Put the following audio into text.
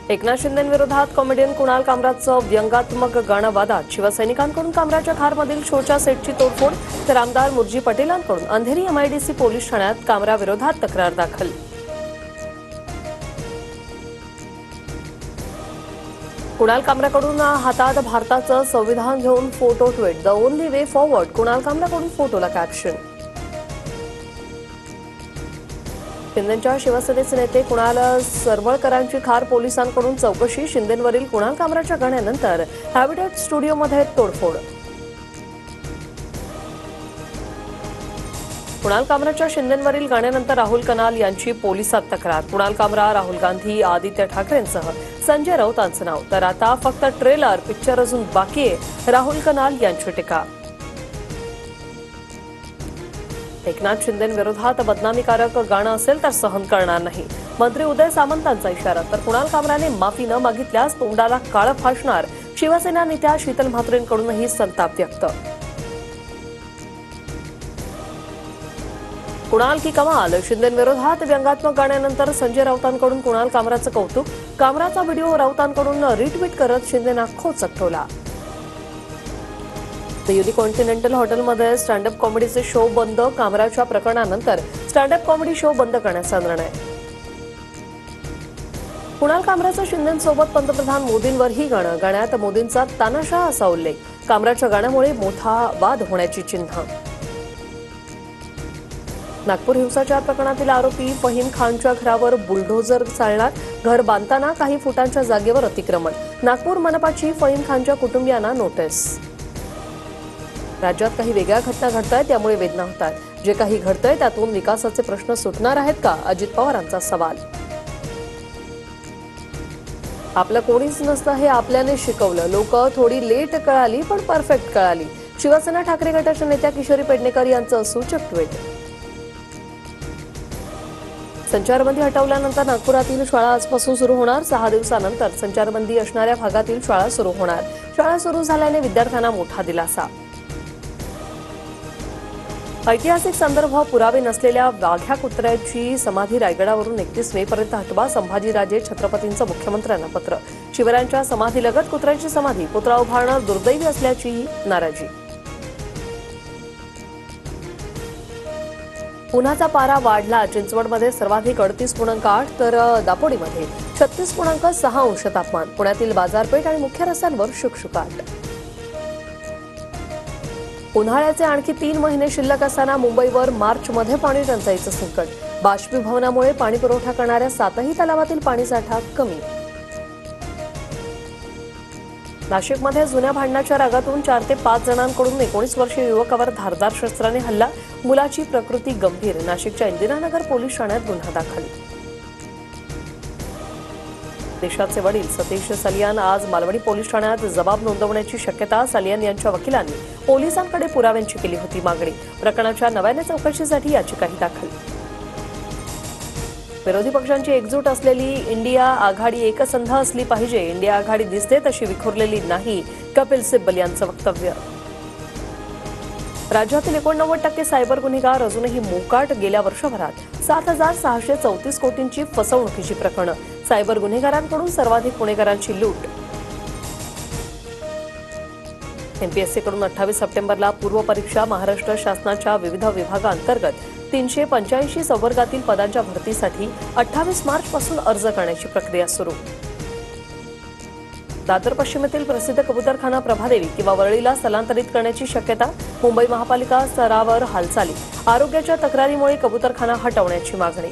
Eknath शिंदेंविरोधात comedian Kunal कामराजचं व्यंगात्मक गाणं वादात शिवसैनिकांकडून कामराच्या खारमधील शोच्या सेटची तोडफोड तर आमदार मुर्जी पटेलांकडून अंधेरी एमआयडीसी पोलीस ठाण्यात कामराविरोधात तक्रार दाखल। कुणाल कामराकडून हातात भारताचं संविधान घेऊन photo tweet, the only way forward. Kunal कामराकडून फोटोला कॅप्शन। शिंदेंच्या शिवसेनेचे नेते कुणाल सरवळकरांची खार पोलिसांकडून चौकशी, शिंदेंवरील कुणाल कामराच्या गाण्यानंतर हॅबिटॅट स्टुडिओमध्ये तोडफोड। कुणाल कामराच्या शिंदेंवरील गाण्यानंतर राहुल कनाल यांची पोलिसात तक्रार। कुणाल कामरा, राहुल गांधी, आदित्य ठाकरेंसह संजय राऊतांचं नाव, तर आता फक्त ट्रेलर, पिक्चर अजून बाकी आहे, राहुल कनाल यांची टीका। एकनाथ शिंदेंविरोधात बदनामीकारक गाणं असेल तर सहन करणार नाही, मंत्री उदय सामंतांचा इशारा। तर कुणाल कामराने माफी न मागितल्यास तोंडाला काळं फासणार, शिवसेना नेत्या शीतल म्हात्रेंकडूनही संताप व्यक्त। कुणाल की कमाल, शिंदेंविरोधात व्यंगात्मक गाण्यानंतर संजय राऊतांकडून कुणाल कामराचं कौतुक, कामराचा व्हिडिओ राऊतांकडून रिट्वीट करत शिंदेंना खोचकटवला। युनिक कॉन्टिनेंटल हॉटेलमध्ये स्टँडअप कॉमेडीचे शो बंद, कामराच्या प्रकरणानंतर स्टँडअप कॉमेडी शो बंद करण्याचा निर्णय। कुणाल कामराचं शिंदेंसोबत पंतप्रधान मोदींवरही गाणं, गाण्यात मोदींचा तानाशाह असा उल्लेख, कामराच्या गाण्यामुळे मोठा वाद होण्याची चिन्ह। नागपूर हिंसाचार प्रकरणातील आरोपी फहीम खानच्या घरावर बुलडोझर चालणार, घर बांधताना काही फुटांच्या जागेवर अतिक्रमण, नागपूर मनपाची फहीम खानच्या कुटुंबियांना नोटीस। राज्यात काही वेगळ्या घटना घडतायत, त्यामुळे वेदना होतात, जे काही घडतंय त्यातून विकासाचे प्रश्न सुटणार आहेत का, अजित पवारांचा सवाल। आपलं कोणीच नसतं हे आपल्याने शिकवलं, लोक थोडी लेट कळाली पण परफेक्ट कळाली, शिवसेना ठाकरे गटाच्या नेत्या किशोरी पेडणेकर यांचं सूचक ट्विट। संचारबंदी हटवल्यानंतर नागपुरातील शाळा आजपासून सुरू होणार, 6 दिवसानंतर संचारबंदी असणाऱ्या भागातील शाळा सुरू होणार, शाळा सुरू झाल्याने विद्यार्थ्यांना मोठा दिलासा। ऐतिहासिक संदर्भ पुरावे नसलेल्या वाघ्या कुत्र्याची समाधी रायगडावरून 31 मे पर्यंत हटवा, संभाजीराजे छत्रपतींचं मुख्यमंत्र्यांना पत्र, शिवरायांच्या समाधीलगत कुत्र्याची समाधी, पुतळा उभारणं दुर्दैवी असल्याची नाराजी। उन्हाचा पारा वाढला, चिंचवडमध्ये सर्वाधिक 38.8 तर दापोडीमध्ये 36.6 अंश तापमान, पुण्यातील बाजारपेठ आणि मुख्य रस्त्यांवर शुकशुकाट। उन्हाळ्याचे आणखी 3 महिने शिल्लक असताना मुंबईवर मार्चमध्ये पाणी टंचाईचं संकट, बाष्पीभवनामुळे पाणी पुरवठा करणाऱ्या 7ही तलावातील पाणीसाठा कमी। नाशिकमध्ये जुन्या भांडणाच्या रागातून 4 ते 5 जणांकडून 19 वर्षीय युवकावर धारदार शस्त्राने हल्ला, मुलाची प्रकृती गंभीर, नाशिकच्या इंदिरानगर पोलीस ठाण्यात गुन्हा दाखल। देशाचे वडील सतीश सलियान आज मालवणी पोलीस ठाण्यात जबाब नोंदवण्याची शक्यता, सलियान यांच्या वकिलांनी पोलिसांकडे पुराव्यांची केली होती मागणी, प्रकरणाच्या नव्याने चौकशीसाठी याचिकाही दाखल। विरोधी पक्षांची एकजूट असलेली इंडिया आघाडी एकसंध असली पाहिजे, इंडिया आघाडी दिसते तशी विखुरलेली नाही, कपिल सिब्बल यांचं वक्तव्य। राज्यातील 89% सायबर गुन्हेगार अजूनही मोकाट, गेल्या वर्षभरात 7,634 कोटींची फसवणुकीची प्रकरणं, सायबर गुन्हेगारांकडून सर्वाधिक पुणेकरांची लूट। एमपीएससीकडून 28 सप्टेंबरला पूर्वपरीक्षा, महाराष्ट्र शासनाच्या विविध विभागांतर्गत 385 संवर्गातील पदांच्या भरतीसाठी 28 मार्चपासून अर्ज करण्याची प्रक्रिया सुरू। दादर पश्चिमेतील प्रसिद्ध कबूतरखाना प्रभादेवी किंवा वरळीला स्थलांतरित करण्याची शक्यता, मुंबई महापालिका स्तरावर हालचाली, आरोग्याच्या तक्रारीमुळे कबूतरखाना हटवण्याची मागणी।